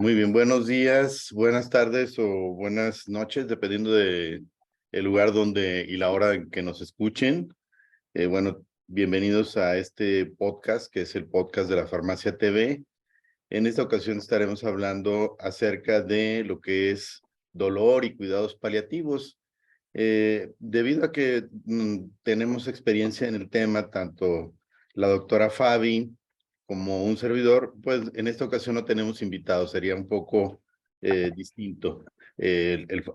Muy bien, buenos días, buenas tardes o buenas noches, dependiendo de el lugar donde y la hora en que nos escuchen. Bienvenidos a este podcast, que es el podcast de la Farmacia TV. En esta ocasión estaremos hablando acerca de lo que es dolor y cuidados paliativos. Debido a que tenemos experiencia en el tema, tanto la doctora Fabi como un servidor, pues en esta ocasión no tenemos invitados, sería un poco distinto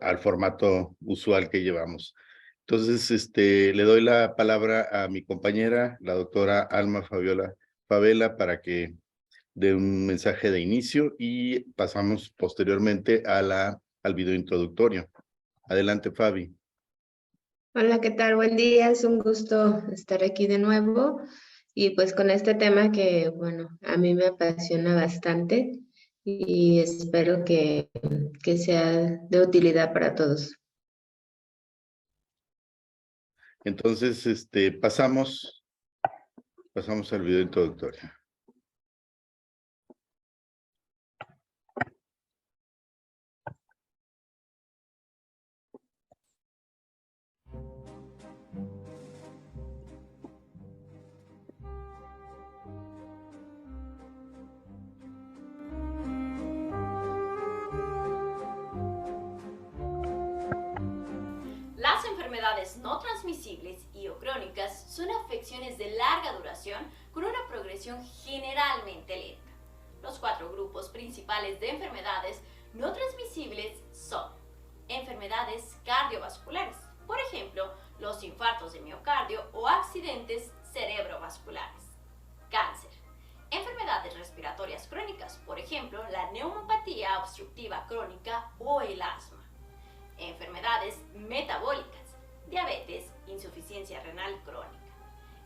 al formato usual que llevamos. Entonces, le doy la palabra a mi compañera, la doctora Alma Fabiola Favela, para que dé un mensaje de inicio y pasamos posteriormente al video introductorio. Adelante, Fabi. Hola, ¿qué tal? Buen día, es un gusto estar aquí de nuevo y pues con este tema que, bueno, a mí me apasiona bastante y espero que sea de utilidad para todos. Entonces, pasamos al video introductorio. Las enfermedades no transmisibles y o crónicas son afecciones de larga duración con una progresión generalmente lenta. Los 4 grupos principales de enfermedades no transmisibles son enfermedades cardiovasculares, por ejemplo, los infartos de miocardio o accidentes cerebrovasculares. Cáncer. Enfermedades respiratorias crónicas, por ejemplo, la neumopatía obstructiva crónica o el asma. Enfermedades metabólicas, diabetes, insuficiencia renal crónica.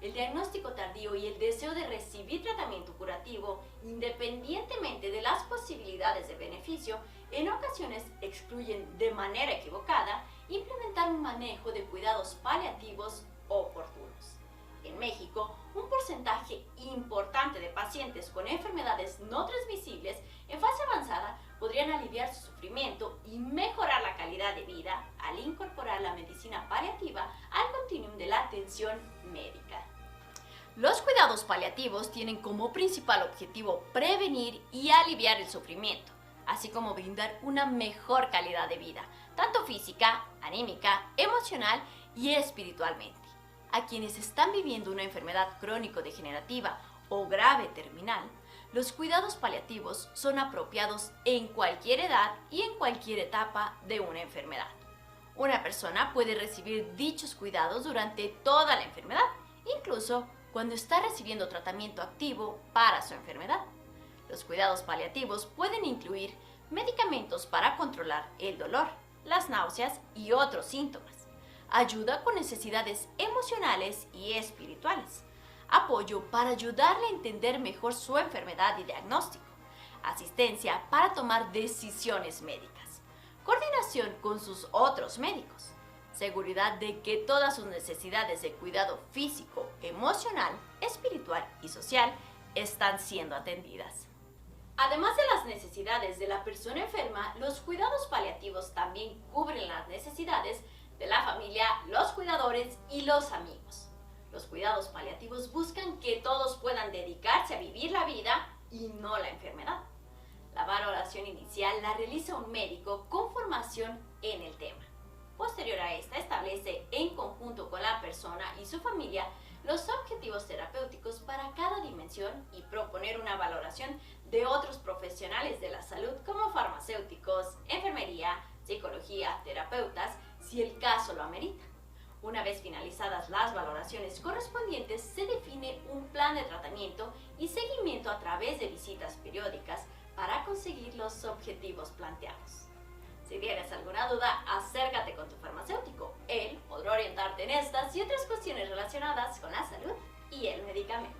El diagnóstico tardío y el deseo de recibir tratamiento curativo, independientemente de las posibilidades de beneficio, en ocasiones excluyen de manera equivocada implementar un manejo de cuidados paliativos oportunos. En México, un porcentaje importante de pacientes con enfermedades no transmisibles en fase avanzada podrían aliviar su sufrimiento y mejorar la calidad de vida al incorporar la medicina paliativa al continuum de la atención médica. Los cuidados paliativos tienen como principal objetivo prevenir y aliviar el sufrimiento, así como brindar una mejor calidad de vida, tanto física, anímica, emocional y espiritualmente. A quienes están viviendo una enfermedad crónico-degenerativa o grave terminal, los cuidados paliativos son apropiados en cualquier edad y en cualquier etapa de una enfermedad. Una persona puede recibir dichos cuidados durante toda la enfermedad, incluso cuando está recibiendo tratamiento activo para su enfermedad. Los cuidados paliativos pueden incluir medicamentos para controlar el dolor, las náuseas y otros síntomas, ayuda con necesidades emocionales y espirituales, apoyo para ayudarle a entender mejor su enfermedad y diagnóstico, asistencia para tomar decisiones médicas, coordinación con sus otros médicos, seguridad de que todas sus necesidades de cuidado físico, emocional, espiritual y social están siendo atendidas. Además de las necesidades de la persona enferma, los cuidados paliativos también cubren las necesidades de la familia, los cuidadores y los amigos. Los cuidados paliativos buscan que todos puedan dedicarse a vivir la vida y no la enfermedad. La valoración inicial la realiza un médico con formación en el tema. Posterior a esta, establece en conjunto con la persona y su familia los objetivos terapéuticos para cada dimensión y proponer una valoración de otros profesionales de la salud como farmacéuticos, enfermería, psicología, terapeutas, si el caso lo amerita. Una vez finalizadas las valoraciones correspondientes, se define un plan de tratamiento y seguimiento a través de visitas periódicas para conseguir los objetivos planteados. Si tienes alguna duda, acércate con tu farmacéutico. Él podrá orientarte en estas y otras cuestiones relacionadas con la salud y el medicamento.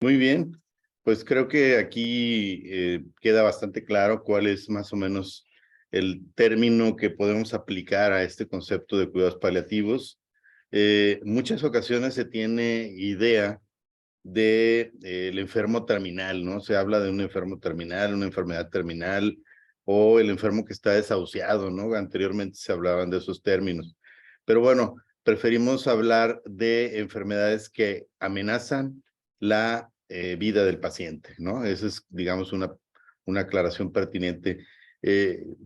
Muy bien, pues creo que aquí queda bastante claro cuál es más o menos el término que podemos aplicar a este concepto de cuidados paliativos. Muchas ocasiones se tiene idea de el enfermo terminal, ¿no? Se habla de un enfermo terminal, una enfermedad terminal, o el enfermo que está desahuciado, ¿no? Anteriormente se hablaban de esos términos. Pero bueno, preferimos hablar de enfermedades que amenazan la vida del paciente, ¿no? Esa es, digamos, una aclaración pertinente.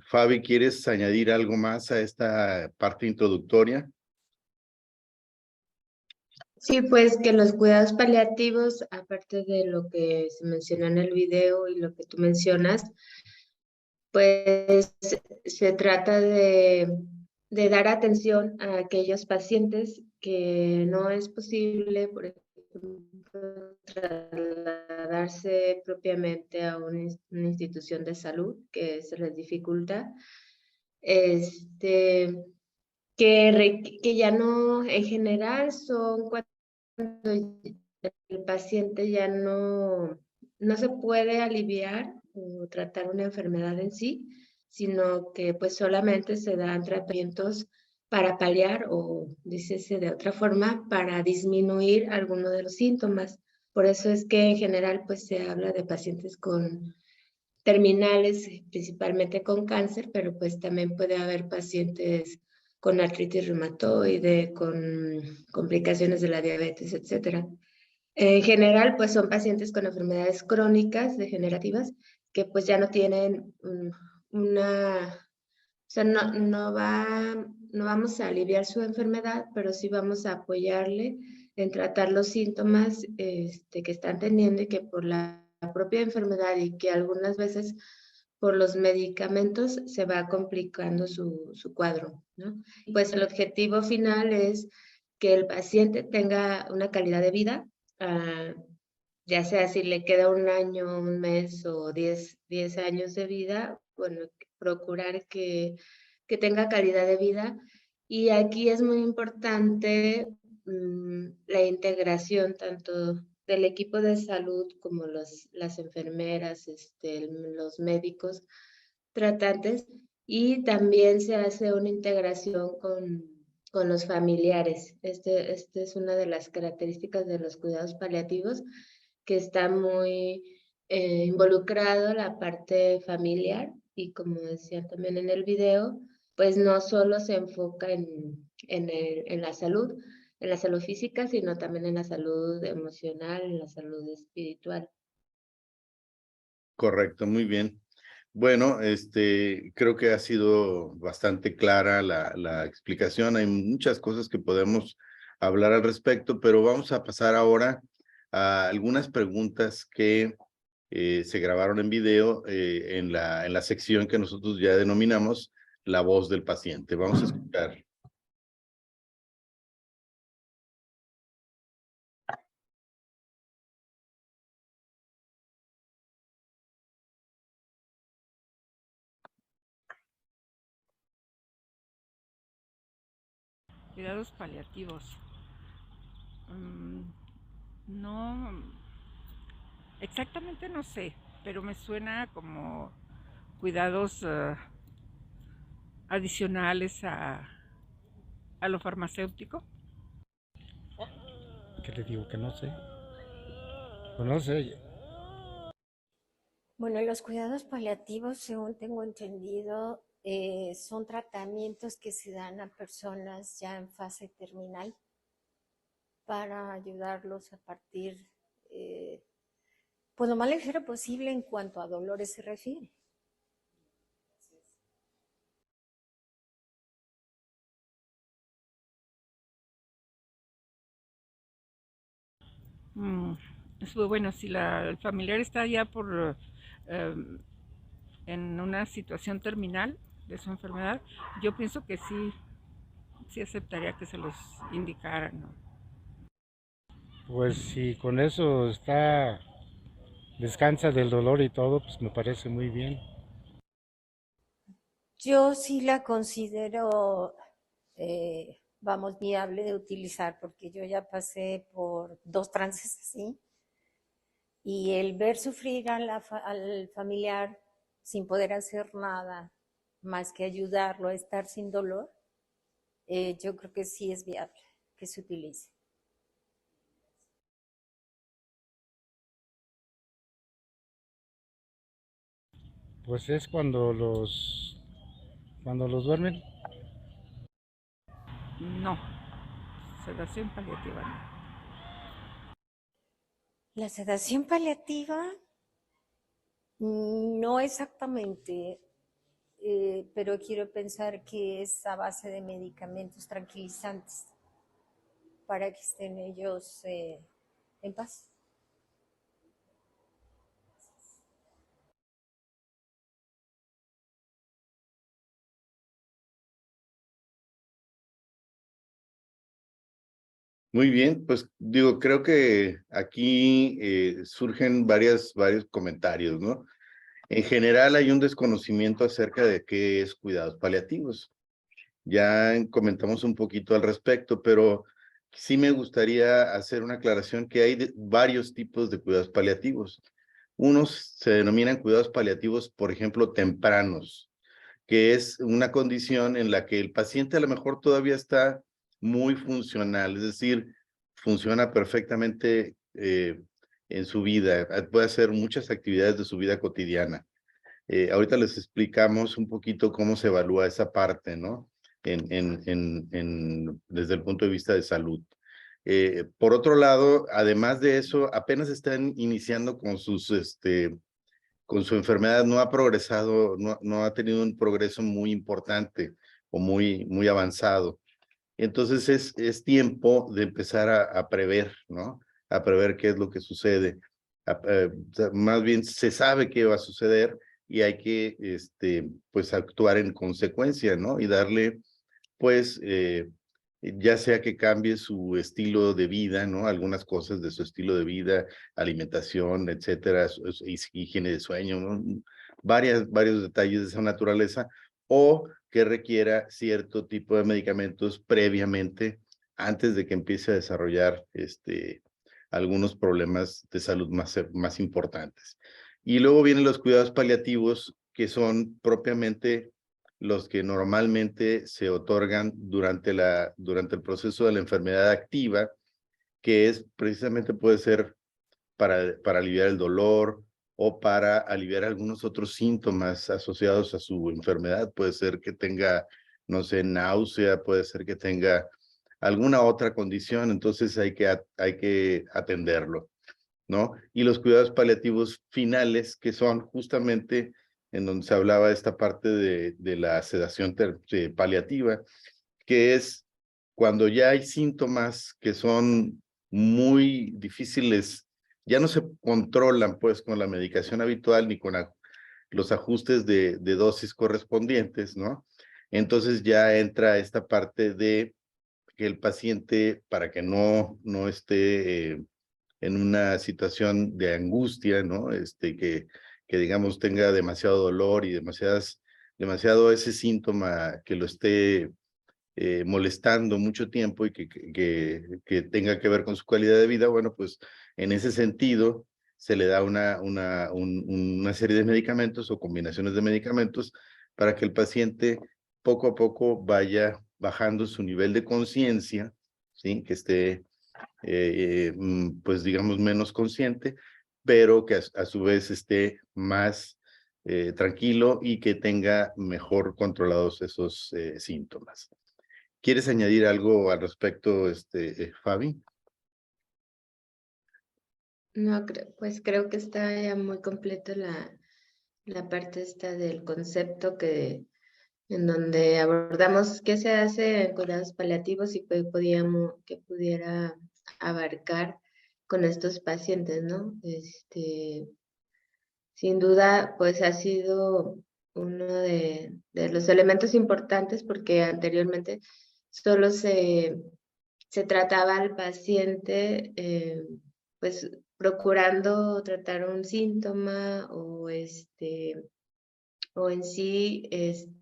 Fabi, ¿quieres añadir algo más a esta parte introductoria? Sí, pues que los cuidados paliativos, aparte de lo que se menciona en el video y lo que tú mencionas, pues se trata de dar atención a aquellos pacientes que no es posible, por ejemplo, trasladarse propiamente a una institución de salud, que se les dificulta, que ya no, en general, son cuando el paciente ya no se puede aliviar o tratar una enfermedad en sí, sino que pues solamente se dan tratamientos para paliar o, dícese de otra forma, para disminuir alguno de los síntomas. Por eso es que en general pues se habla de pacientes con terminales, principalmente con cáncer, pero pues también puede haber pacientes con artritis reumatoide, con complicaciones de la diabetes, etcétera. En general, pues son pacientes con enfermedades crónicas degenerativas que pues ya no tienen o sea, no vamos a aliviar su enfermedad, pero sí vamos a apoyarle en tratar los síntomas que están teniendo y que por la propia enfermedad y que algunas veces por los medicamentos se va complicando su cuadro, ¿no? Pues el objetivo final es que el paciente tenga una calidad de vida, ya sea si le queda un año, un mes o 10 años de vida, bueno, procurar que tenga calidad de vida. Y aquí es muy importante la integración tanto del equipo de salud como las enfermeras, los médicos tratantes, y también se hace una integración con los familiares. Este es una de las características de los cuidados paliativos, que está muy involucrado la parte familiar y como decía también en el video, pues no solo se enfoca en la salud física, sino también en la salud emocional, en la salud espiritual. Correcto, muy bien. Bueno, creo que ha sido bastante clara la explicación. Hay muchas cosas que podemos hablar al respecto, pero vamos a pasar ahora a algunas preguntas que se grabaron en video en la sección que nosotros ya denominamos la voz del paciente. Vamos a escuchar. Cuidados paliativos. No, exactamente no sé, pero me suena como cuidados adicionales a lo farmacéutico. ¿Qué le digo? Que no sé. Pues no sé. Bueno, los cuidados paliativos, según tengo entendido, son tratamientos que se dan a personas ya en fase terminal para ayudarlos a partir, pues lo más ligero posible en cuanto a dolores se refiere. Bueno, si el familiar está ya eh, en una situación terminal de su enfermedad, yo pienso que sí aceptaría que se los indicaran, ¿no? Pues si con eso descansa del dolor y todo, pues me parece muy bien. Yo sí la considero, viable de utilizar, porque yo ya pasé por 2 trances así, y el ver sufrir al familiar sin poder hacer nada más que ayudarlo a estar sin dolor, yo creo que sí es viable que se utilice. Pues es cuando los duermen. No, sedación paliativa no. La sedación paliativa, no exactamente, pero quiero pensar que es a base de medicamentos tranquilizantes para que estén ellos en paz. Muy bien, pues digo, creo que aquí surgen varios comentarios, ¿no? En general hay un desconocimiento acerca de qué es cuidados paliativos. Ya comentamos un poquito al respecto, pero sí me gustaría hacer una aclaración que hay varios tipos de cuidados paliativos. Unos se denominan cuidados paliativos, por ejemplo, tempranos, que es una condición en la que el paciente a lo mejor todavía está muy funcional, es decir, funciona perfectamente en su vida, puede hacer muchas actividades de su vida cotidiana. Ahorita les explicamos un poquito cómo se evalúa esa parte, ¿no? Desde el punto de vista de salud. Por otro lado, además de eso, apenas están iniciando con con su enfermedad, no ha progresado, no ha tenido un progreso muy importante o muy avanzado. Entonces es tiempo de empezar a prever, ¿no? A prever qué es lo que sucede. O sea, más bien se sabe qué va a suceder y hay que, pues, actuar en consecuencia, ¿no? Y darle, pues, ya sea que cambie su estilo de vida, ¿no? Algunas cosas de su estilo de vida, alimentación, etcétera, higiene de sueño, ¿no? Varios detalles de esa naturaleza, o que requiera cierto tipo de medicamentos previamente antes de que empiece a desarrollar algunos problemas de salud más importantes. Y luego vienen los cuidados paliativos, que son propiamente los que normalmente se otorgan durante el proceso de la enfermedad activa, que es precisamente puede ser para aliviar el dolor o para aliviar algunos otros síntomas asociados a su enfermedad. Puede ser que tenga, no sé, náusea, puede ser que tenga alguna otra condición, entonces hay que atenderlo, ¿no? Y los cuidados paliativos finales, que son justamente en donde se hablaba de esta parte de la sedación paliativa, que es cuando ya hay síntomas que son muy difíciles, ya no se controlan pues con la medicación habitual ni con los ajustes de dosis correspondientes, ¿no? Entonces ya entra esta parte de que el paciente, para que no esté en una situación de angustia, ¿no? Que digamos tenga demasiado dolor y demasiado ese síntoma que lo esté molestando mucho tiempo y que tenga que ver con su calidad de vida. Bueno, pues en ese sentido se le da una serie de medicamentos o combinaciones de medicamentos para que el paciente poco a poco vaya bajando su nivel de conciencia, ¿sí? Que esté, pues digamos, menos consciente, pero que a su vez esté más tranquilo y que tenga mejor controlados esos síntomas. ¿Quieres añadir algo al respecto, Fabi? No, pues creo que está ya muy completo la parte esta del concepto en donde abordamos qué se hace en cuidados paliativos y que pudiera abarcar con estos pacientes, ¿no? Sin duda, pues ha sido uno de los elementos importantes porque anteriormente solo se trataba al paciente, pues procurando tratar un síntoma o en sí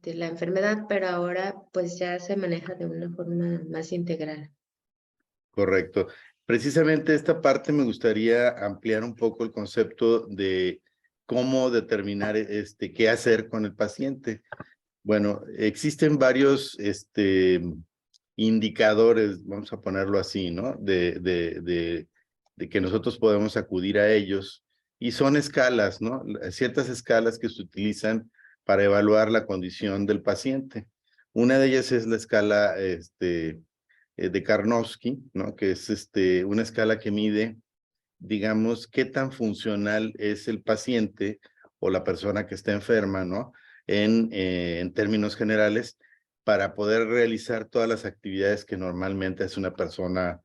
la enfermedad, pero ahora pues ya se maneja de una forma más integral. Correcto. Precisamente esta parte me gustaría ampliar un poco el concepto de cómo determinar qué hacer con el paciente. Bueno, existen varios indicadores, vamos a ponerlo así, ¿no? De que nosotros podemos acudir a ellos. Y son escalas, ¿no? Ciertas escalas que se utilizan para evaluar la condición del paciente. Una de ellas es la escala de Karnofsky, ¿no? Que es una escala que mide, digamos, qué tan funcional es el paciente o la persona que está enferma, ¿no? En términos generales, para poder realizar todas las actividades que normalmente hace una persona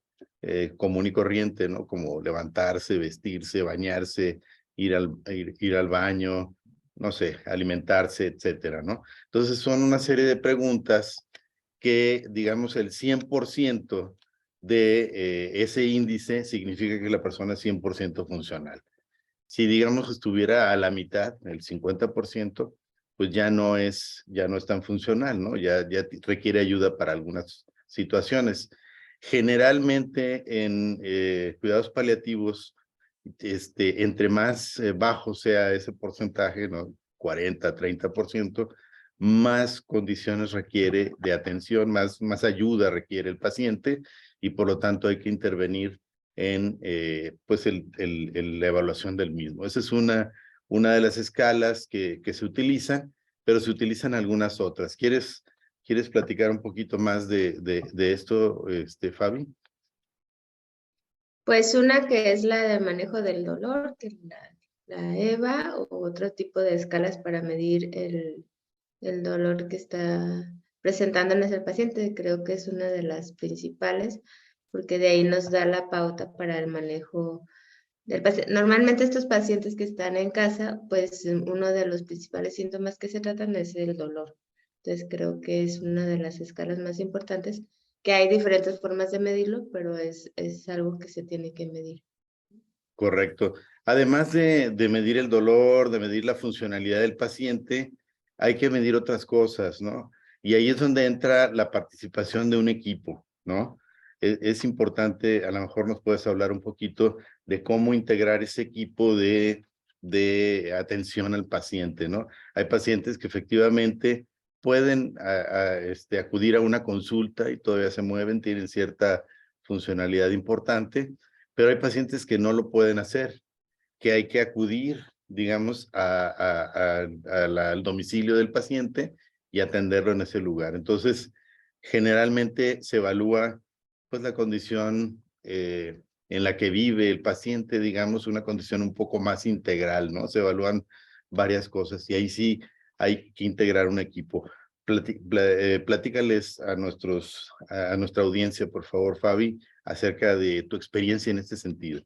común y corriente, ¿no? Como levantarse, vestirse, bañarse, ir al baño, no sé, alimentarse, etcétera, ¿no? Entonces son una serie de preguntas que, digamos, el 100% de ese índice significa que la persona es 100% funcional. Si, digamos, estuviera a la mitad, el 50%, pues ya no es tan funcional, ¿no? Ya requiere ayuda para algunas situaciones. Generalmente en cuidados paliativos, entre más bajo sea ese porcentaje, ¿no? 40, 30%, más condiciones requiere de atención, más ayuda requiere el paciente y por lo tanto hay que intervenir en pues la evaluación del mismo. Esa es una de las escalas que se utilizan, pero se utilizan algunas otras. ¿Quieres platicar un poquito más de esto, Fabi? Pues una que es la de manejo del dolor, que es la EVA, o otro tipo de escalas para medir el dolor que está presentándonos el paciente. Creo que es una de las principales, porque de ahí nos da la pauta para el manejo del paciente. Normalmente estos pacientes que están en casa, pues uno de los principales síntomas que se tratan es el dolor. Entonces creo que es una de las escalas más importantes, que hay diferentes formas de medirlo, pero es algo que se tiene que medir. Correcto. Además de medir el dolor, de medir la funcionalidad del paciente, hay que medir otras cosas, ¿no? Y ahí es donde entra la participación de un equipo, ¿no? Es importante, a lo mejor nos puedes hablar un poquito de cómo integrar ese equipo de atención al paciente, ¿no? Hay pacientes que efectivamente pueden acudir a una consulta y todavía se mueven, tienen cierta funcionalidad importante, pero hay pacientes que no lo pueden hacer, que hay que acudir, digamos, al domicilio del paciente y atenderlo en ese lugar. Entonces, generalmente se evalúa pues la condición en la que vive el paciente, digamos, una condición un poco más integral, ¿no? Se evalúan varias cosas y ahí sí hay que integrar un equipo. Platícales a nuestra audiencia, por favor, Fabi, acerca de tu experiencia en este sentido.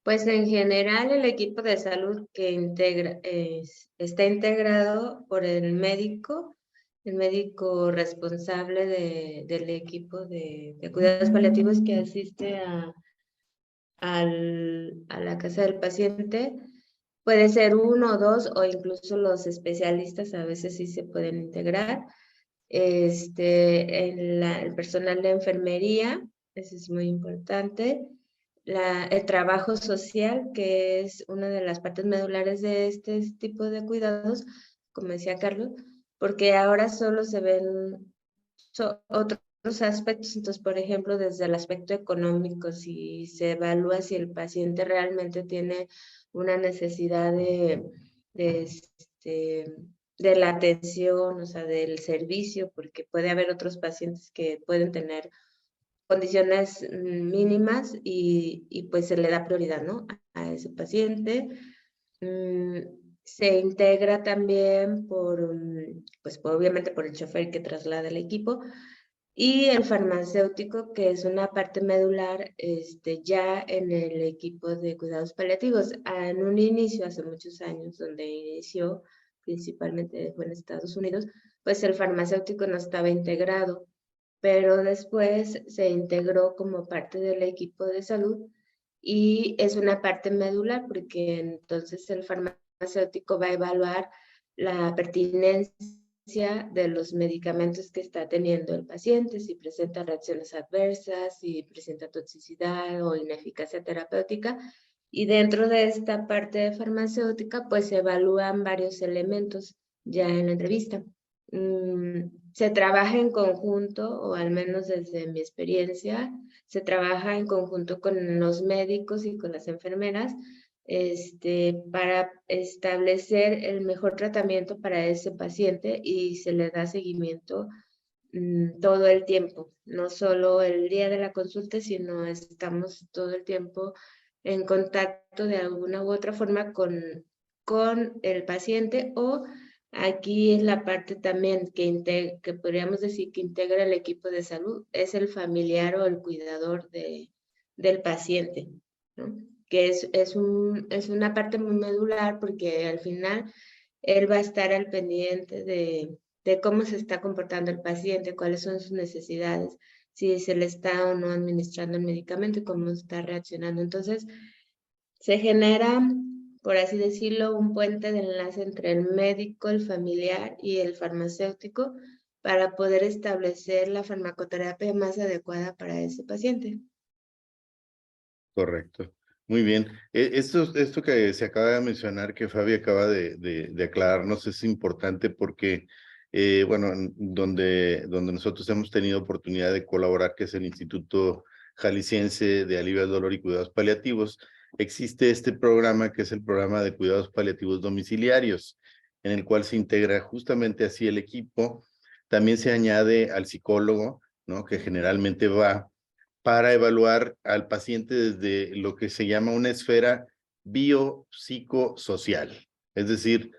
Pues en general el equipo de salud que está integrado por el médico responsable del equipo de cuidados paliativos que asiste a la casa del paciente. Puede ser uno o dos, o incluso los especialistas a veces sí se pueden integrar. El personal de enfermería, eso es muy importante. El trabajo social, que es una de las partes medulares de este tipo de cuidados, como decía Carlos, porque ahora solo se ven otros aspectos. Entonces, por ejemplo, desde el aspecto económico, si se evalúa si el paciente realmente tiene una necesidad de la atención, o sea, del servicio, porque puede haber otros pacientes que pueden tener condiciones mínimas y pues se le da prioridad, ¿no? A ese paciente. Se integra también pues obviamente por el chofer que traslada el equipo y el farmacéutico, que es una parte medular ya en el equipo de cuidados paliativos. En un inicio, hace muchos años, donde inició, principalmente fue en Estados Unidos, pues el farmacéutico no estaba integrado, pero después se integró como parte del equipo de salud y es una parte medular porque entonces el farmacéutico va a evaluar la pertinencia de los medicamentos que está teniendo el paciente, si presenta reacciones adversas, si presenta toxicidad o ineficacia terapéutica. Y dentro de esta parte farmacéutica, pues se evalúan varios elementos ya en la entrevista. Se trabaja en conjunto, o al menos desde mi experiencia, se trabaja en conjunto con los médicos y con las enfermeras para establecer el mejor tratamiento para ese paciente, y se le da seguimiento todo el tiempo, no solo el día de la consulta, sino estamos todo el tiempo en contacto de alguna u otra forma con el paciente, o aquí es la parte también que podríamos decir que integra el equipo de salud, es el familiar o el cuidador del paciente, ¿no? Que es una parte muy medular, porque al final él va a estar al pendiente de cómo se está comportando el paciente, cuáles son sus necesidades, si se le está o no administrando el medicamento y cómo está reaccionando. Entonces, se genera, por así decirlo, un puente de enlace entre el médico, el familiar y el farmacéutico, para poder establecer la farmacoterapia más adecuada para ese paciente. Correcto. Muy bien. Esto que se acaba de mencionar, que Fabi acaba de aclararnos, es importante porque, bueno, donde nosotros hemos tenido oportunidad de colaborar, que es el Instituto Jalisciense de Alivio al Dolor y Cuidados Paliativos, existe este programa que es el programa de cuidados paliativos domiciliarios, en el cual se integra justamente así el equipo. También se añade al psicólogo, ¿no? Que generalmente va para evaluar al paciente desde lo que se llama una esfera biopsicosocial, es decir,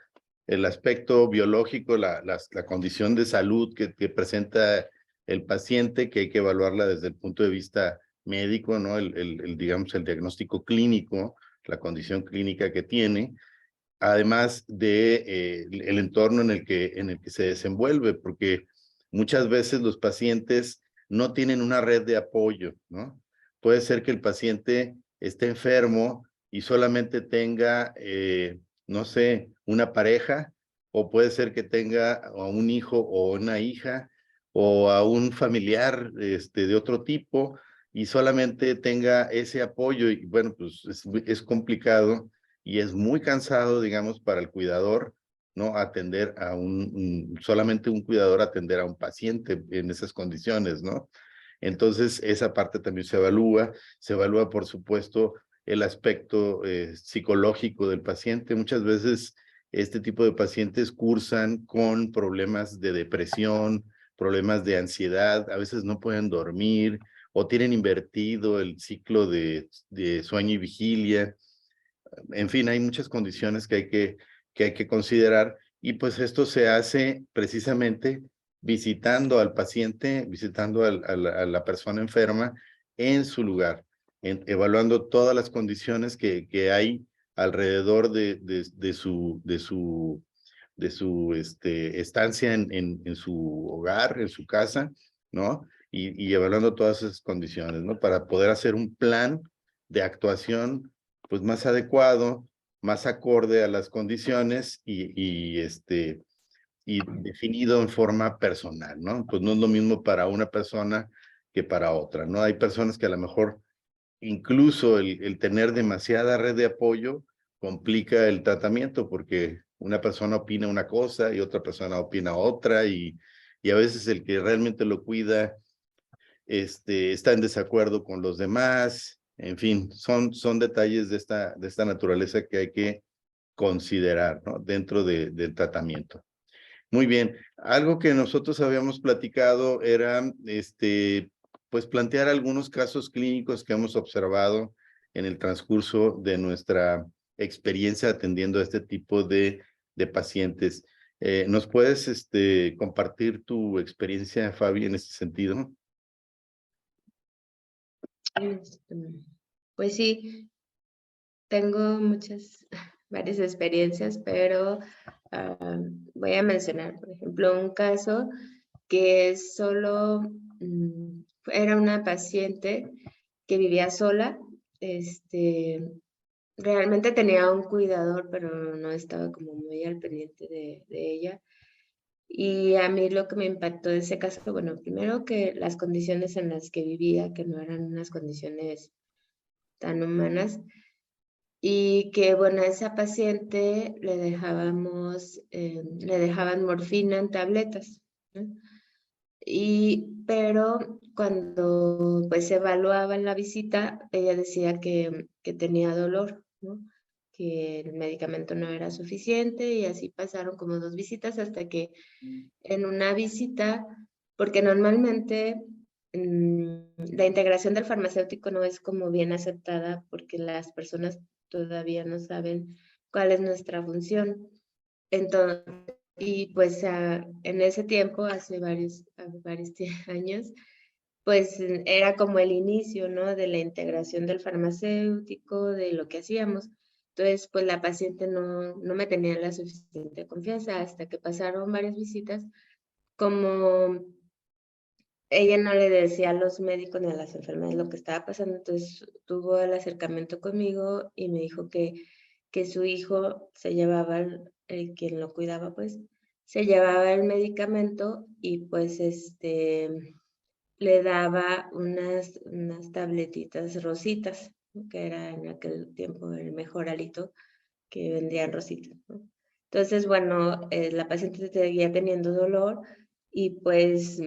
el aspecto biológico, la condición de salud que presenta el paciente, que hay que evaluarla desde el punto de vista médico, ¿no? Digamos, el diagnóstico clínico, la condición clínica que tiene, además de el entorno en el que se desenvuelve, porque muchas veces los pacientes no tienen una red de apoyo, ¿no? Puede ser que el paciente esté enfermo y solamente tenga, no sé, una pareja, o puede ser que tenga a un hijo o una hija, o a un familiar de otro tipo, y solamente tenga ese apoyo, y bueno, pues es complicado y es muy cansado, digamos, para el cuidador, ¿no? Atender a solamente un cuidador atender a un paciente en esas condiciones, ¿no? Entonces, esa parte también se evalúa, por supuesto, el aspecto psicológico del paciente. Muchas veces este tipo de pacientes cursan con problemas de depresión, problemas de ansiedad, a veces no pueden dormir o tienen invertido el ciclo de sueño y vigilia. En fin, hay muchas condiciones que hay que considerar, y pues esto se hace precisamente visitando al paciente, visitando a la persona enferma en su lugar, evaluando todas las condiciones que hay alrededor de su estancia en su hogar, en su casa, ¿no? Y evaluando todas esas condiciones, ¿no? Para poder hacer un plan de actuación pues más adecuado, más acorde a las condiciones y definido en forma personal, ¿no? Pues no es lo mismo para una persona que para otra, ¿no? Hay personas que a lo mejor incluso el tener demasiada red de apoyo complica el tratamiento, porque una persona opina una cosa y otra persona opina otra, y a veces el que realmente lo cuida está en desacuerdo con los demás. En fin, son detalles de esta naturaleza que hay que considerar, ¿no? Dentro del tratamiento. Muy bien, algo que nosotros habíamos platicado era, pues plantear algunos casos clínicos que hemos observado en el transcurso de nuestra experiencia atendiendo a este tipo de pacientes. ¿Nos puedes compartir tu experiencia, Fabi, en este sentido? Pues sí, tengo varias experiencias, pero voy a mencionar, por ejemplo, un caso que era una paciente que vivía sola. Realmente tenía un cuidador, pero no estaba como muy al pendiente de ella. Y a mí lo que me impactó de ese caso, bueno, primero que las condiciones en las que vivía, que no eran unas condiciones tan humanas, y que, bueno, a esa paciente le dejaban morfina en tabletas, ¿no? Pero cuando pues se evaluaba en la visita, ella decía que tenía dolor, ¿no? Que el medicamento no era suficiente y así pasaron como 2 visitas hasta que en una visita, porque normalmente la integración del farmacéutico no es como bien aceptada porque las personas todavía no saben cuál es nuestra función. Entonces, y pues en ese tiempo, hace varios años, pues era como el inicio, ¿no? De la integración del farmacéutico, de lo que hacíamos. Entonces, pues la paciente no me tenía la suficiente confianza hasta que pasaron varias visitas, como ella no le decía a los médicos ni a las enfermeras lo que estaba pasando, entonces tuvo el acercamiento conmigo y me dijo que su hijo se llevaba, quien lo cuidaba, pues, se llevaba el medicamento y pues le daba unas tabletitas rositas, ¿no? Que era en aquel tiempo el mejor alito que vendían rositas, ¿no? Entonces, bueno, la paciente seguía teniendo dolor y pues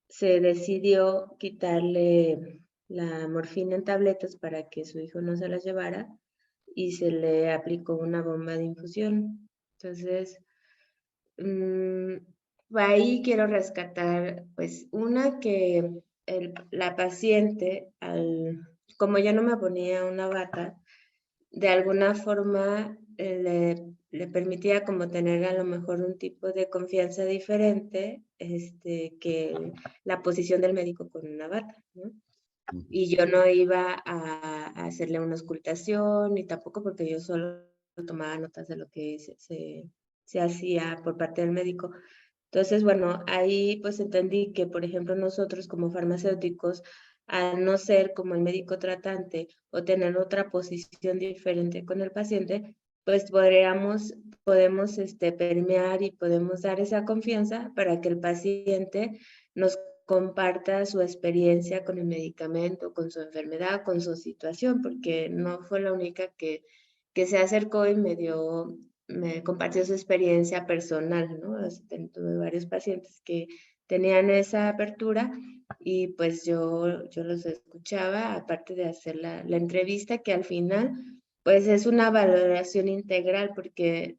se decidió quitarle la morfina en tabletas para que su hijo no se las llevara y se le aplicó una bomba de infusión. Entonces, ahí quiero rescatar, pues, una que la paciente, como ya no me ponía una bata, de alguna forma le permitía como tener a lo mejor un tipo de confianza diferente, que la posición del médico con una bata, ¿no? Y yo no iba a hacerle una auscultación, ni tampoco porque yo solo tomaba notas de lo que se hacía por parte del médico. Entonces, bueno, ahí pues entendí que, por ejemplo, nosotros como farmacéuticos, al no ser como el médico tratante o tener otra posición diferente con el paciente, pues podemos permear y podemos dar esa confianza para que el paciente nos comparta su experiencia con el medicamento, con su enfermedad, con su situación, porque no fue la única que se acercó y me compartió su experiencia personal, ¿no? Tuve varios pacientes que tenían esa apertura y pues yo los escuchaba, aparte de hacer la entrevista, que al final pues es una valoración integral, porque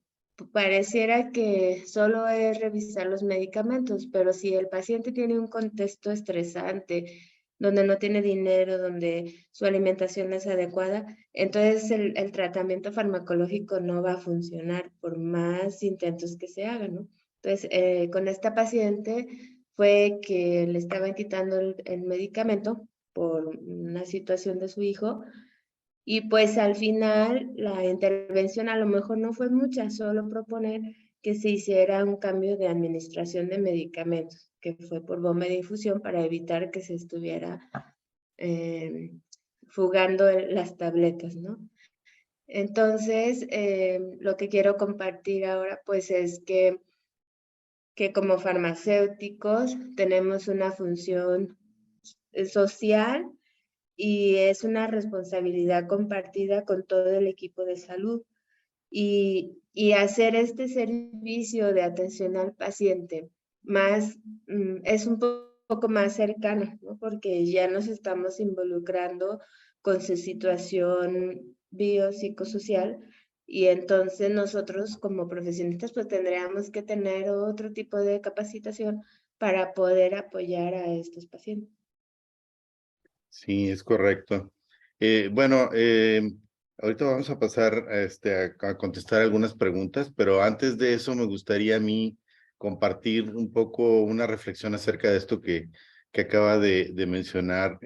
pareciera que solo es revisar los medicamentos, pero si el paciente tiene un contexto estresante, donde no tiene dinero, donde su alimentación no es adecuada, entonces el tratamiento farmacológico no va a funcionar por más intentos que se hagan, ¿no? Entonces, con esta paciente fue que le estaban quitando el medicamento por una situación de su hijo y pues al final la intervención a lo mejor no fue mucha, solo proponer que se hiciera un cambio de administración de medicamentos, que fue por bomba de infusión para evitar que se estuviera fugando las tabletas, ¿no? Entonces, lo que quiero compartir ahora pues es que como farmacéuticos tenemos una función social y es una responsabilidad compartida con todo el equipo de salud. Y hacer este servicio de atención al paciente más, es un poco más cercano, ¿no? Porque ya nos estamos involucrando con su situación biopsicosocial y entonces nosotros como profesionistas pues tendríamos que tener otro tipo de capacitación para poder apoyar a estos pacientes. Sí, es correcto. Bueno, ahorita vamos a pasar a contestar algunas preguntas, pero antes de eso me gustaría a mí compartir un poco una reflexión acerca de esto que acaba de mencionar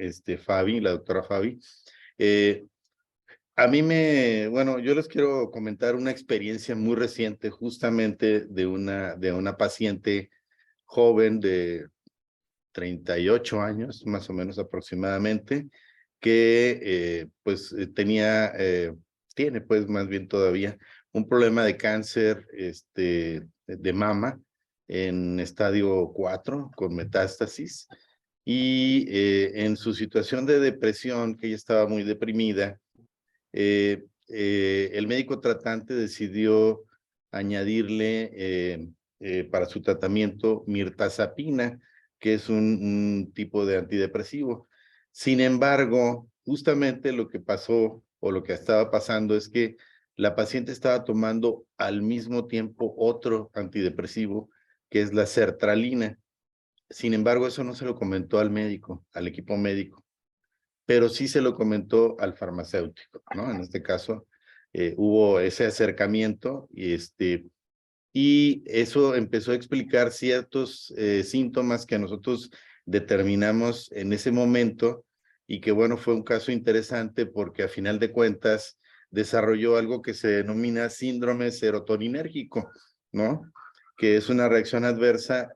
Fabi, la doctora Fabi. A mí bueno, yo les quiero comentar una experiencia muy reciente justamente de una paciente joven de 38 años, más o menos aproximadamente, que tiene pues más bien todavía un problema de cáncer de mama en estadio 4 con metástasis y en su situación de depresión, que ella estaba muy deprimida, el médico tratante decidió añadirle para su tratamiento mirtazapina, que es un tipo de antidepresivo. Sin embargo, justamente lo que pasó o lo que estaba pasando es que la paciente estaba tomando al mismo tiempo otro antidepresivo, que es la sertralina. Sin embargo, eso no se lo comentó al médico, al equipo médico, pero sí se lo comentó al farmacéutico, ¿no? En este caso, hubo ese acercamiento y eso empezó a explicar ciertos síntomas que nosotros determinamos en ese momento y que, bueno, fue un caso interesante porque a final de cuentas desarrolló algo que se denomina síndrome serotoninérgico, ¿no? Que es una reacción adversa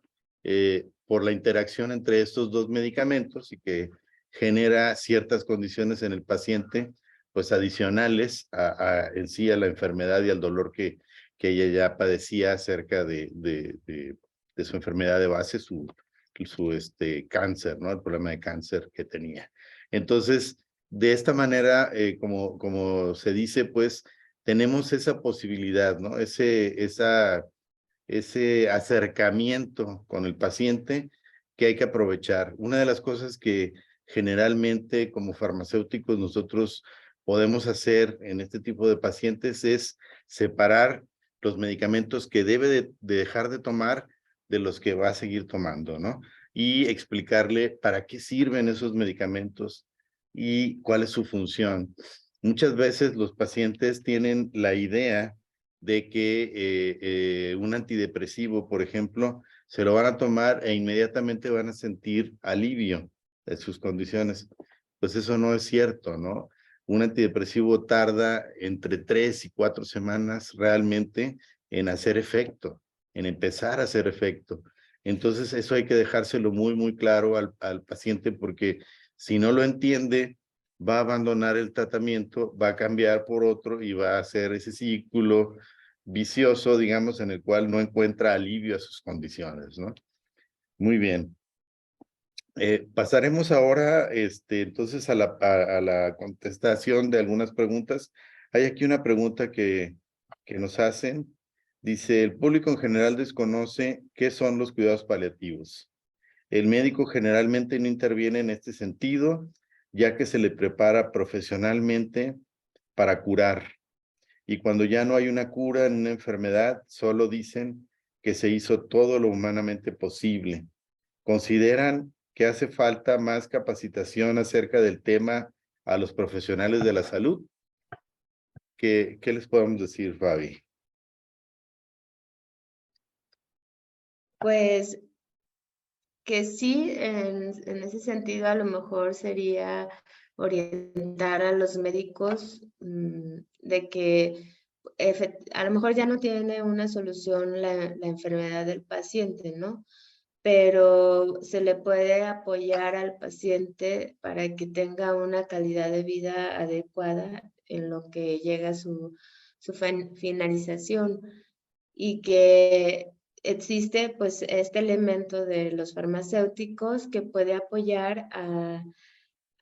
por la interacción entre estos dos medicamentos y que genera ciertas condiciones en el paciente, pues adicionales en sí a la enfermedad y al dolor que ella ya padecía acerca de su enfermedad de base, su cáncer, ¿no? El problema de cáncer que tenía. Entonces, de esta manera, como se dice, pues, tenemos esa posibilidad, ¿no? Ese acercamiento con el paciente que hay que aprovechar. Una de las cosas que generalmente como farmacéuticos nosotros podemos hacer en este tipo de pacientes es separar los medicamentos que debe de dejar de tomar de los que va a seguir tomando, ¿no? Y explicarle para qué sirven esos medicamentos y cuál es su función. Muchas veces los pacientes tienen la idea de que un antidepresivo, por ejemplo, se lo van a tomar e inmediatamente van a sentir alivio de sus condiciones. Pues eso no es cierto, ¿no? Un antidepresivo tarda entre 3 y 4 semanas realmente en hacer efecto, en empezar a hacer efecto. Entonces eso hay que dejárselo muy, muy claro al paciente porque si no lo entiende, va a abandonar el tratamiento, va a cambiar por otro y va a hacer ese círculo vicioso, digamos, en el cual no encuentra alivio a sus condiciones, ¿no? Muy bien. Pasaremos ahora, entonces, a la contestación de algunas preguntas. Hay aquí una pregunta que nos hacen. Dice, el público en general desconoce qué son los cuidados paliativos. El médico generalmente no interviene en este sentido, ya que se le prepara profesionalmente para curar. Y cuando ya no hay una cura en una enfermedad, solo dicen que se hizo todo lo humanamente posible. ¿Consideran que hace falta más capacitación acerca del tema a los profesionales de la salud? ¿Qué les podemos decir, Fabi? Pues que sí, en ese sentido a lo mejor sería orientar a los médicos de que a lo mejor ya no tiene una solución la enfermedad del paciente, ¿no? Pero se le puede apoyar al paciente para que tenga una calidad de vida adecuada en lo que llega a su finalización y que existe pues este elemento de los farmacéuticos que puede apoyar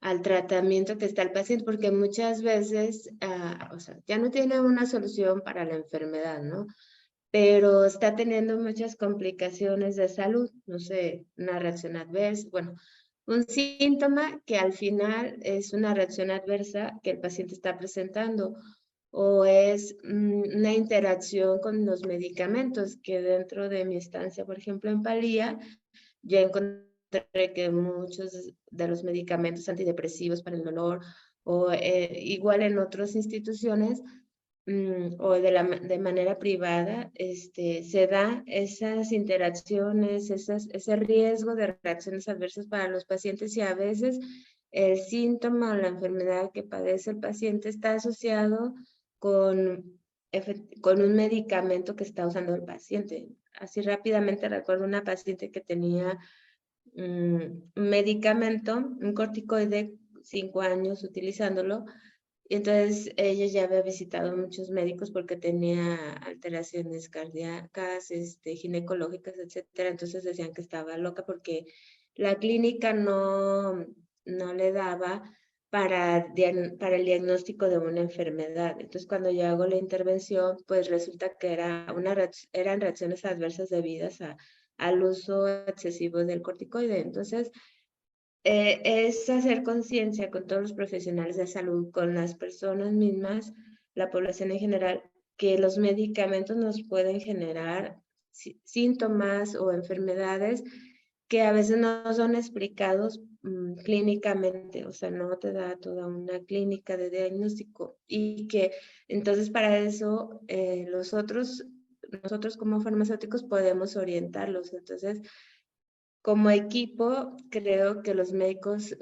al tratamiento que está el paciente, porque muchas veces, o sea, ya no tiene una solución para la enfermedad, ¿no? Pero está teniendo muchas complicaciones de salud, no sé, una reacción adversa, bueno, un síntoma que al final es una reacción adversa que el paciente está presentando o es una interacción con los medicamentos que dentro de mi estancia, por ejemplo, en Palía, yo encontré que muchos de los medicamentos antidepresivos para el dolor o igual en otras instituciones o de manera privada, se da esas interacciones, ese riesgo de reacciones adversas para los pacientes y a veces el síntoma o la enfermedad que padece el paciente está asociado con, con un medicamento que está usando el paciente. Así rápidamente recuerdo una paciente que tenía un medicamento, un corticoide, 5 años utilizándolo, y entonces ella ya había visitado muchos médicos porque tenía alteraciones cardíacas, ginecológicas, etcétera. Entonces decían que estaba loca porque la clínica no le daba para el diagnóstico de una enfermedad. Entonces, cuando yo hago la intervención, pues resulta que eran reacciones adversas debidas al uso excesivo del corticoide. Entonces, es hacer conciencia con todos los profesionales de salud, con las personas mismas, la población en general, que los medicamentos nos pueden generar síntomas o enfermedades que a veces no son explicados clínicamente, o sea, no te da toda una clínica de diagnóstico, y que entonces para eso nosotros como farmacéuticos podemos orientarlos. Entonces, como equipo, creo que los médicos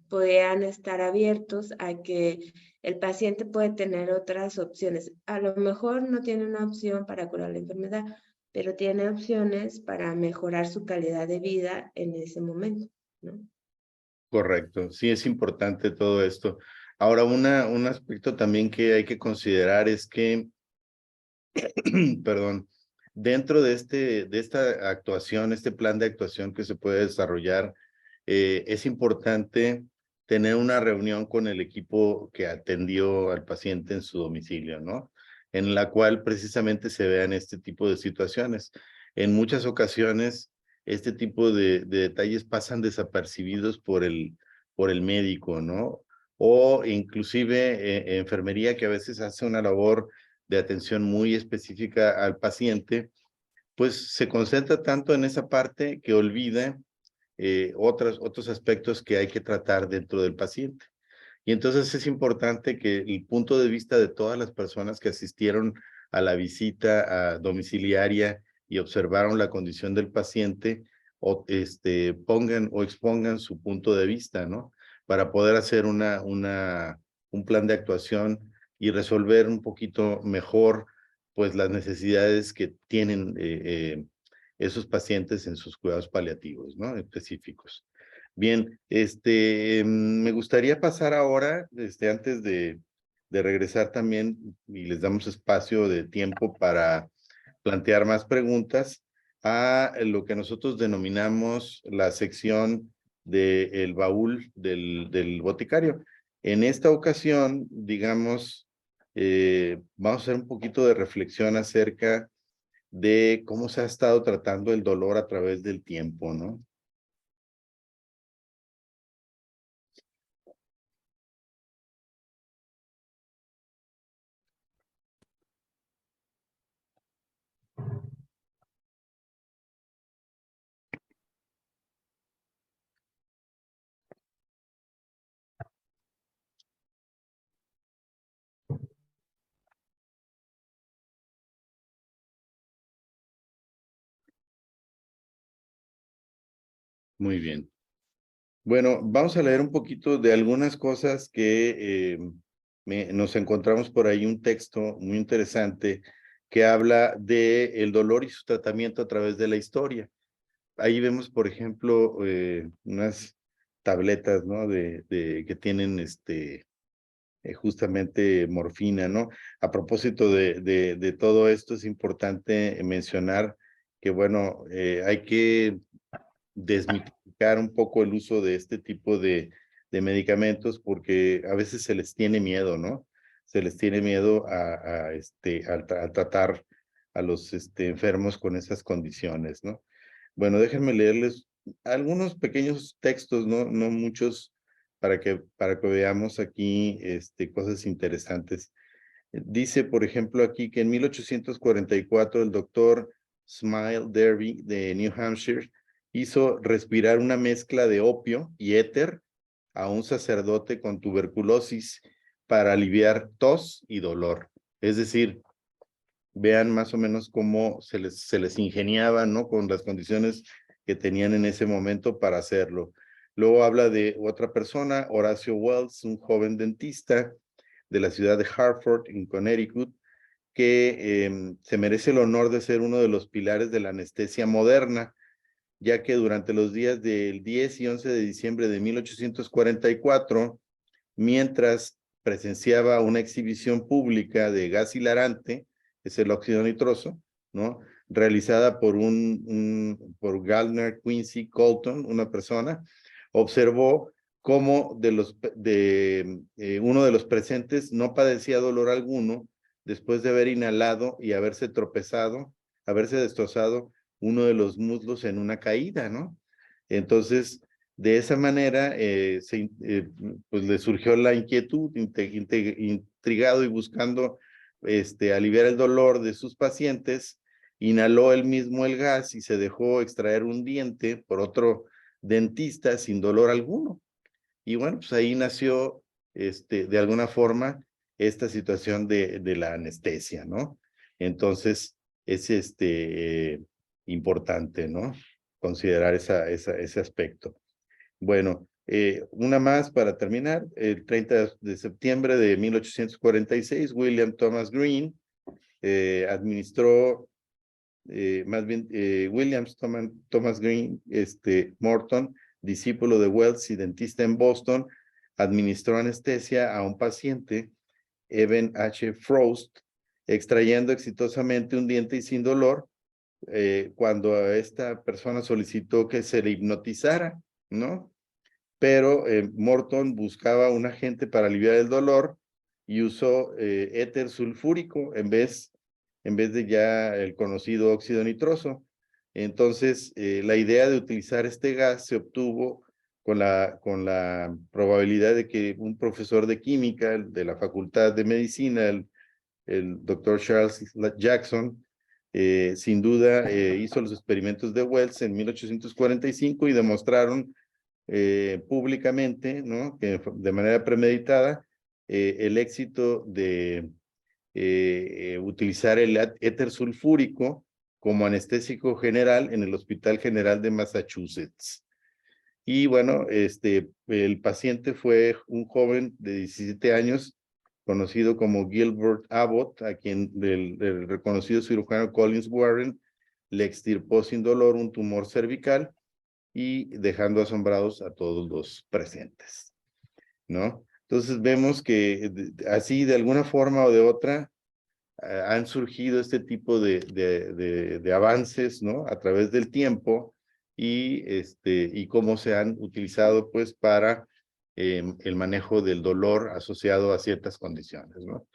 podrían estar abiertos a que el paciente puede tener otras opciones. A lo mejor no tiene una opción para curar la enfermedad, pero tiene opciones para mejorar su calidad de vida en ese momento, ¿no? Correcto, sí es importante todo esto. Ahora, un aspecto también que hay que considerar es que, perdón, dentro de esta actuación, este plan de actuación que se puede desarrollar, es importante tener una reunión con el equipo que atendió al paciente en su domicilio, ¿no? En la cual precisamente se vean este tipo de situaciones. En muchas ocasiones, este tipo de detalles pasan desapercibidos por el médico, ¿no? O inclusive enfermería, que a veces hace una labor de atención muy específica al paciente, pues se concentra tanto en esa parte que olvida otros aspectos que hay que tratar dentro del paciente. Y entonces es importante que el punto de vista de todas las personas que asistieron a la visita domiciliaria y observaron la condición del paciente, pongan o expongan su punto de vista, ¿no? Para poder hacer un plan de actuación y resolver un poquito mejor, pues, las necesidades que tienen esos pacientes en sus cuidados paliativos, ¿no? Específicos. Bien, me gustaría pasar ahora, antes de regresar también, y les damos espacio de tiempo para plantear más preguntas, a lo que nosotros denominamos la sección del baúl del boticario. En esta ocasión, digamos, vamos a hacer un poquito de reflexión acerca de cómo se ha estado tratando el dolor a través del tiempo, ¿no? Muy bien. Bueno, vamos a leer un poquito de algunas cosas que nos encontramos por ahí, un texto muy interesante que habla de el dolor y su tratamiento a través de la historia. Ahí vemos, por ejemplo, unas tabletas, ¿no? Que tienen justamente morfina, ¿no? A propósito de todo esto, es importante mencionar que, bueno, hay que desmitificar un poco el uso de este tipo de medicamentos, porque a veces se les tiene miedo, ¿no? Se les tiene miedo a tratar a los enfermos con esas condiciones, ¿no? Bueno, déjenme leerles algunos pequeños textos, no muchos, para que veamos aquí cosas interesantes. Dice, por ejemplo, aquí que en 1844 el doctor Smile Derby de New Hampshire hizo respirar una mezcla de opio y éter a un sacerdote con tuberculosis para aliviar tos y dolor. Es decir, vean más o menos cómo se les ingeniaba, ¿no? Con las condiciones que tenían en ese momento para hacerlo. Luego habla de otra persona, Horacio Wells, un joven dentista de la ciudad de Hartford, en Connecticut, que se merece el honor de ser uno de los pilares de la anestesia moderna, ya que durante los días del 10 y 11 de diciembre de 1844, mientras presenciaba una exhibición pública de gas hilarante, es el óxido nitroso, ¿no? Realizada por por Gardner Quincy Colton, una persona, observó cómo uno de los presentes no padecía dolor alguno después de haber inhalado y haberse destrozado uno de los muslos en una caída, ¿no? Entonces, de esa manera, pues le surgió la inquietud, intrigado y buscando aliviar el dolor de sus pacientes, inhaló él mismo el gas y se dejó extraer un diente por otro dentista sin dolor alguno. Y bueno, pues ahí nació, de alguna forma, esta situación de la anestesia, ¿no? Entonces, es importante, ¿no? Considerar ese aspecto. Bueno, una más para terminar. El 30 de septiembre de 1846, William Thomas Green administró, Williams Thomas Green, Morton, discípulo de Wells y dentista en Boston, administró anestesia a un paciente, Evan H. Frost, extrayendo exitosamente un diente y sin dolor, cuando esta persona solicitó que se le hipnotizara, ¿no? Pero Morton buscaba un agente para aliviar el dolor y usó éter sulfúrico en vez de ya el conocido óxido nitroso. Entonces, la idea de utilizar este gas se obtuvo con la probabilidad de que un profesor de química de la Facultad de Medicina, el doctor Charles Jackson, sin duda hizo los experimentos de Wells en 1845 y demostraron públicamente, ¿no? Que de manera premeditada, el éxito de utilizar el éter sulfúrico como anestésico general en el Hospital General de Massachusetts. Y bueno, el paciente fue un joven de 17 años, conocido como Gilbert Abbott, a quien el reconocido cirujano Collins Warren le extirpó sin dolor un tumor cervical y dejando asombrados a todos los presentes, ¿no? Entonces vemos que así de alguna forma o de otra han surgido este tipo de avances, ¿no? A través del tiempo y cómo se han utilizado pues para el manejo del dolor asociado a ciertas condiciones, ¿no?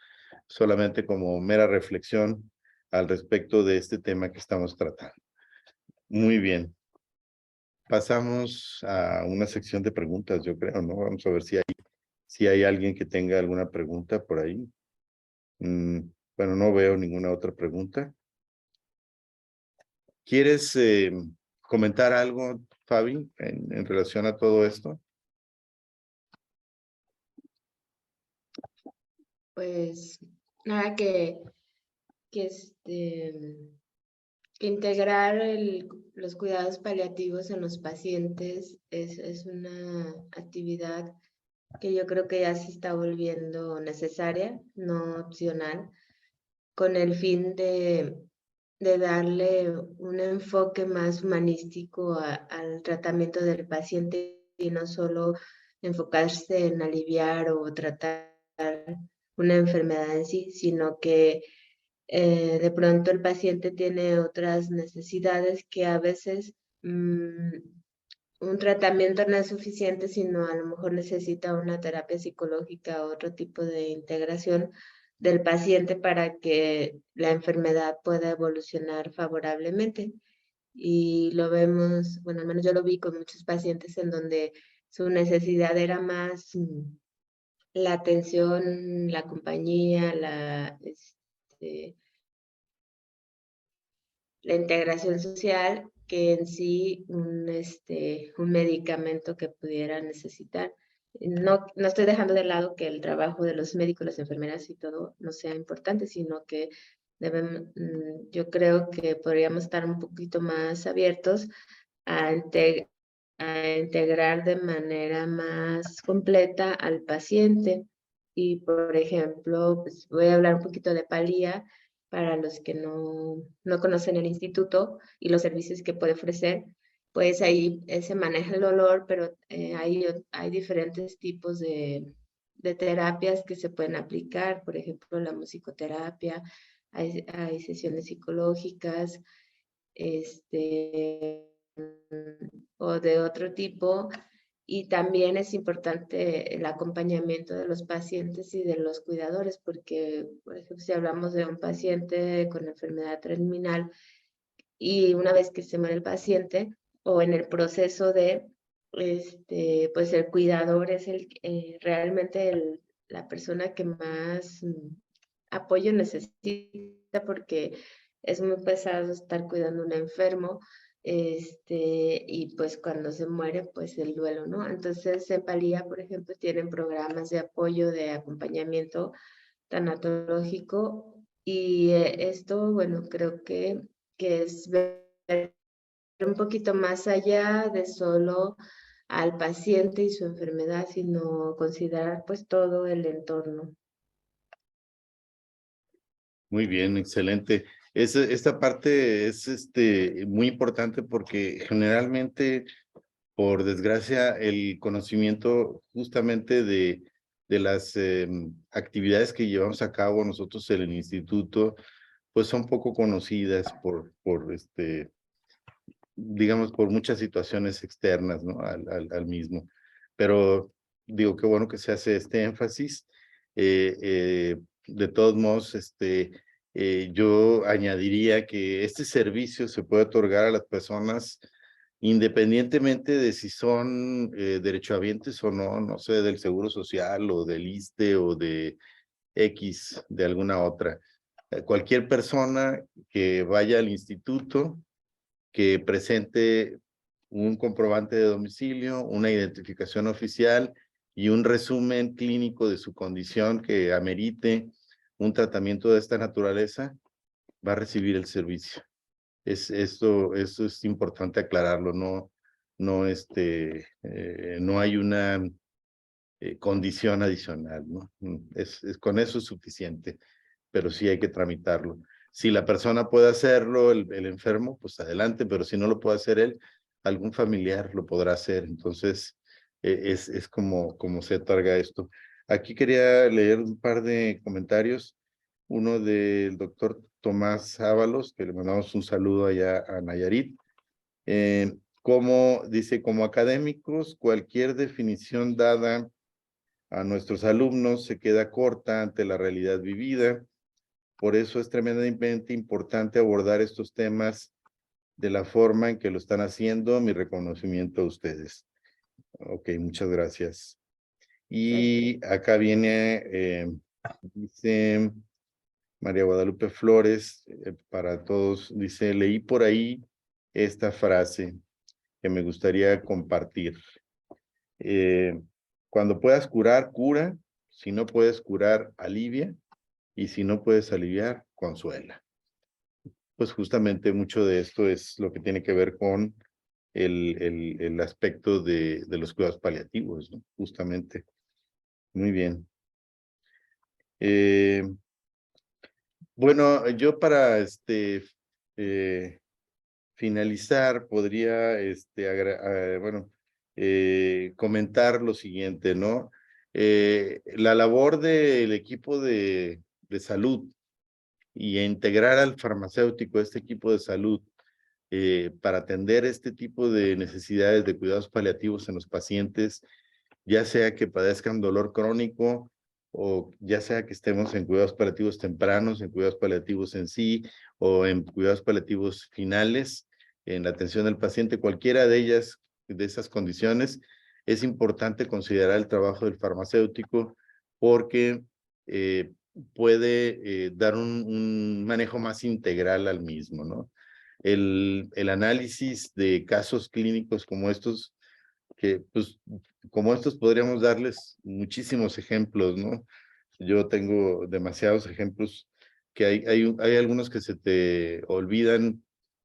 Solamente como mera reflexión al respecto de este tema que estamos tratando. Muy bien. Pasamos a una sección de preguntas, yo creo, ¿no? Vamos a ver si hay alguien que tenga alguna pregunta por ahí. Bueno, no veo ninguna otra pregunta. ¿Quieres comentar algo, Fabi, en relación a todo esto? Pues nada, que integrar los cuidados paliativos en los pacientes es una actividad que yo creo que ya se está volviendo necesaria, no opcional, con el fin de darle un enfoque más humanístico al tratamiento del paciente y no solo enfocarse en aliviar o tratar una enfermedad en sí, sino que de pronto el paciente tiene otras necesidades que a veces un tratamiento no es suficiente, sino a lo mejor necesita una terapia psicológica o otro tipo de integración del paciente para que la enfermedad pueda evolucionar favorablemente. Y lo vemos, bueno, al menos yo lo vi con muchos pacientes en donde su necesidad era más la atención, la compañía, la integración social que en sí un medicamento que pudiera necesitar. No estoy dejando de lado que el trabajo de los médicos, las enfermeras y todo no sea importante, sino que yo creo que podríamos estar un poquito más abiertos a integrar de manera más completa al paciente. Y, por ejemplo, pues voy a hablar un poquito de Palía para los que no conocen el instituto y los servicios que puede ofrecer. Pues ahí se maneja el dolor, pero hay diferentes tipos de terapias que se pueden aplicar, por ejemplo, la musicoterapia, hay sesiones psicológicas, o de otro tipo Y también es importante el acompañamiento de los pacientes y de los cuidadores, porque, por ejemplo, si hablamos de un paciente con enfermedad terminal y una vez que se muere el paciente o en el proceso de, pues el cuidador es realmente la persona que más apoyo necesita, porque es muy pesado estar cuidando a un enfermo, y pues cuando se muere, pues el duelo, ¿no? Entonces, en Palía, por ejemplo, tienen programas de apoyo, de acompañamiento tanatológico, y esto, bueno, creo que es ver un poquito más allá de solo al paciente y su enfermedad, sino considerar pues todo el entorno. Muy bien, excelente. Esta parte es muy importante porque generalmente, por desgracia, el conocimiento justamente de las actividades que llevamos a cabo nosotros en el instituto, pues son poco conocidas digamos, por muchas situaciones externas, ¿no? Al mismo. Pero digo, qué bueno que se hace este énfasis. De todos modos, yo añadiría que este servicio se puede otorgar a las personas independientemente de si son derechohabientes o no, no sé, del Seguro Social o del ISSSTE o de X, de alguna otra. Cualquier persona que vaya al instituto, que presente un comprobante de domicilio, una identificación oficial y un resumen clínico de su condición que amerite un tratamiento de esta naturaleza, va a recibir el servicio. Esto es importante aclararlo, no hay una condición adicional, ¿no? Con eso es suficiente, pero sí hay que tramitarlo. Si la persona puede hacerlo, el enfermo, pues adelante, pero si no lo puede hacer él, algún familiar lo podrá hacer. Entonces, es como se otorga esto. Aquí quería leer un par de comentarios. Uno del doctor Tomás Ábalos, que le mandamos un saludo allá a Nayarit. Dice, como académicos, cualquier definición dada a nuestros alumnos se queda corta ante la realidad vivida. Por eso es tremendamente importante abordar estos temas de la forma en que lo están haciendo. Mi reconocimiento a ustedes. Ok, muchas gracias. Y acá viene, dice María Guadalupe Flores, para todos, dice, leí por ahí esta frase que me gustaría compartir. Cuando puedas curar, cura. Si no puedes curar, alivia. Y si no puedes aliviar, consuela. Pues justamente mucho de esto es lo que tiene que ver con el aspecto de los cuidados paliativos, ¿no? Justamente. Muy bien. Bueno, yo para finalizar podría comentar lo siguiente, ¿no? La labor del equipo de salud y integrar al farmacéutico, este equipo de salud, para atender este tipo de necesidades de cuidados paliativos en los pacientes, ya sea que padezcan dolor crónico o ya sea que estemos en cuidados paliativos tempranos, en cuidados paliativos en sí o en cuidados paliativos finales, en la atención del paciente, cualquiera de ellas, de esas condiciones, es importante considerar el trabajo del farmacéutico porque puede dar un manejo más integral al mismo, ¿no? El análisis de casos clínicos como estos, que pues como estos podríamos darles muchísimos ejemplos, ¿no? Yo tengo demasiados ejemplos que hay algunos que se te olvidan,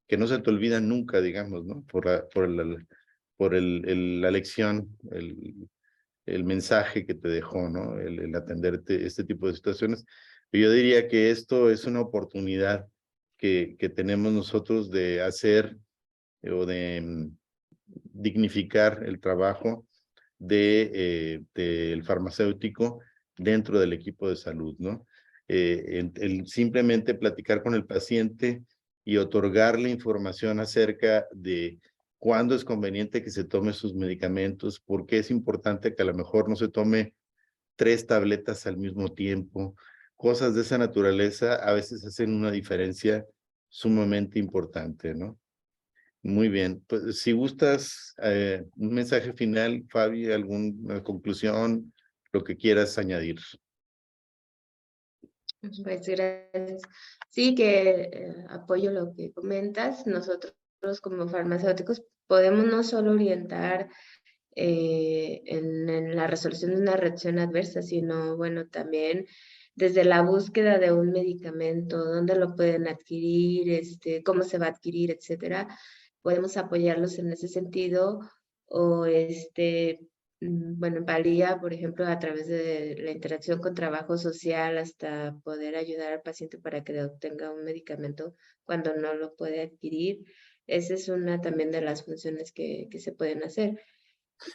que no se te olvidan nunca, digamos, ¿no? La lección, el mensaje que te dejó, ¿no? El atenderte este tipo de situaciones. Yo diría que esto es una oportunidad que tenemos nosotros de hacer o de dignificar el trabajo del farmacéutico dentro del equipo de salud, ¿no? El simplemente platicar con el paciente y otorgarle información acerca de cuándo es conveniente que se tome sus medicamentos, por qué es importante que a lo mejor no se tome 3 tabletas al mismo tiempo. Cosas de esa naturaleza a veces hacen una diferencia sumamente importante, ¿no? Muy bien, pues si gustas un mensaje final, Fabi, alguna conclusión, lo que quieras añadir. Pues gracias. Sí, que apoyo lo que comentas. Nosotros como farmacéuticos podemos no solo orientar en la resolución de una reacción adversa, sino bueno, también desde la búsqueda de un medicamento, dónde lo pueden adquirir, cómo se va a adquirir, etcétera. Podemos apoyarlos en ese sentido o bueno, en Valía, por ejemplo, a través de la interacción con trabajo social hasta poder ayudar al paciente para que obtenga un medicamento cuando no lo puede adquirir. Esa es una también de las funciones que se pueden hacer.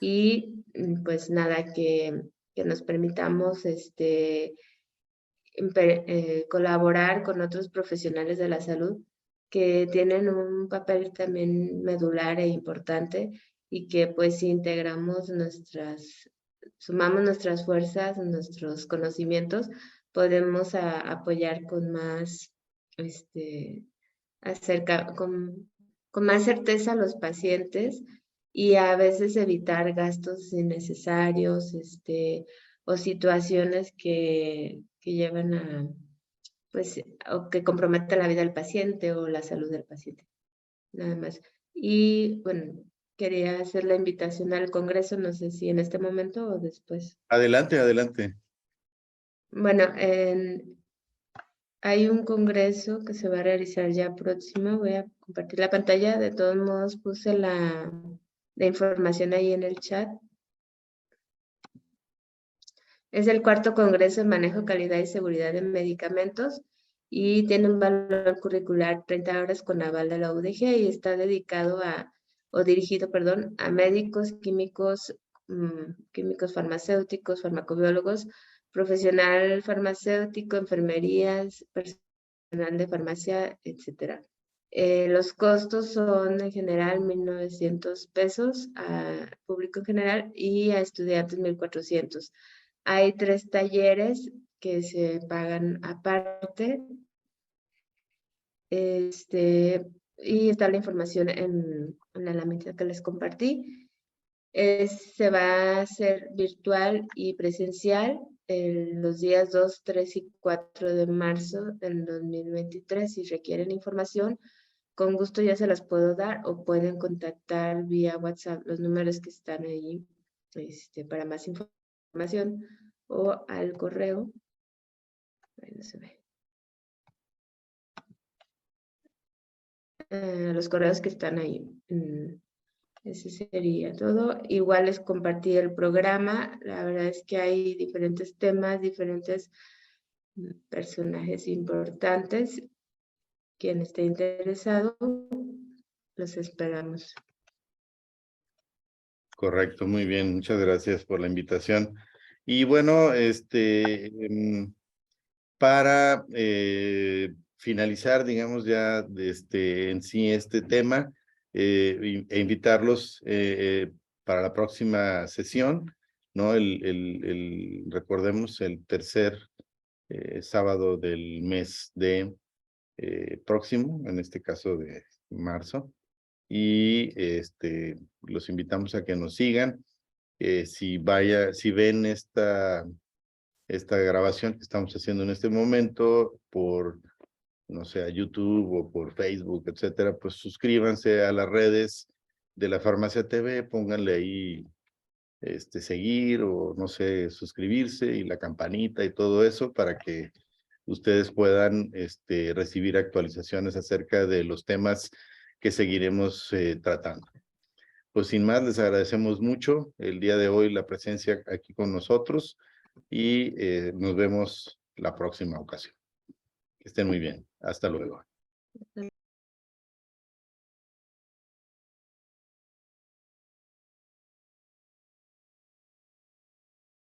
Y pues nada, que nos permitamos colaborar con otros profesionales de la salud que tienen un papel también medular e importante y que pues si integramos sumamos nuestras fuerzas, nuestros conocimientos, podemos apoyar con más, con más certeza a los pacientes y a veces evitar gastos innecesarios, o situaciones que llevan a, pues, o que comprometen la vida del paciente o la salud del paciente, nada más. Y bueno, quería hacer la invitación al Congreso, no sé si en este momento o después. Adelante, adelante. Bueno, hay un congreso que se va a realizar ya próximo, voy a compartir la pantalla, de todos modos puse la información ahí en el chat. Es el 4º Congreso de Manejo, Calidad y Seguridad de Medicamentos y tiene un valor curricular 30 horas con aval de la UDG y está dedicado dirigido, perdón, a médicos, químicos, químicos farmacéuticos, farmacobiólogos, profesional farmacéutico, enfermerías, personal de farmacia, etcétera. Los costos son en general 1,900 pesos a público en general y a estudiantes 1,400. Hay 3 talleres que se pagan aparte. Y está la información en la lámina que les compartí. Se va a hacer virtual y presencial los días 2, 3 y 4 de marzo del 2023. Si requieren información, con gusto ya se las puedo dar o pueden contactar vía WhatsApp los números que están ahí para más información o al correo. Ahí no se ve. Los correos que están ahí. Ese sería todo. Igual les compartí el programa. La verdad es que hay diferentes temas, diferentes personajes importantes. Quien esté interesado, los esperamos. Correcto, muy bien. Muchas gracias por la invitación. Y bueno, para finalizar, digamos ya en sí este tema, e invitarlos para la próxima sesión, ¿no? Recordemos, el tercer sábado del mes de próximo, en este caso de marzo. Y los invitamos a que nos sigan. Si ven esta grabación que estamos haciendo en este momento por, no sé, a YouTube o por Facebook, etcétera, pues suscríbanse a las redes de la Farmacia TV, pónganle ahí seguir o, no sé, suscribirse y la campanita y todo eso para que ustedes puedan recibir actualizaciones acerca de los temas que seguiremos tratando. Pues sin más, les agradecemos mucho el día de hoy la presencia aquí con nosotros y nos vemos la próxima ocasión. Que estén muy bien. Hasta luego.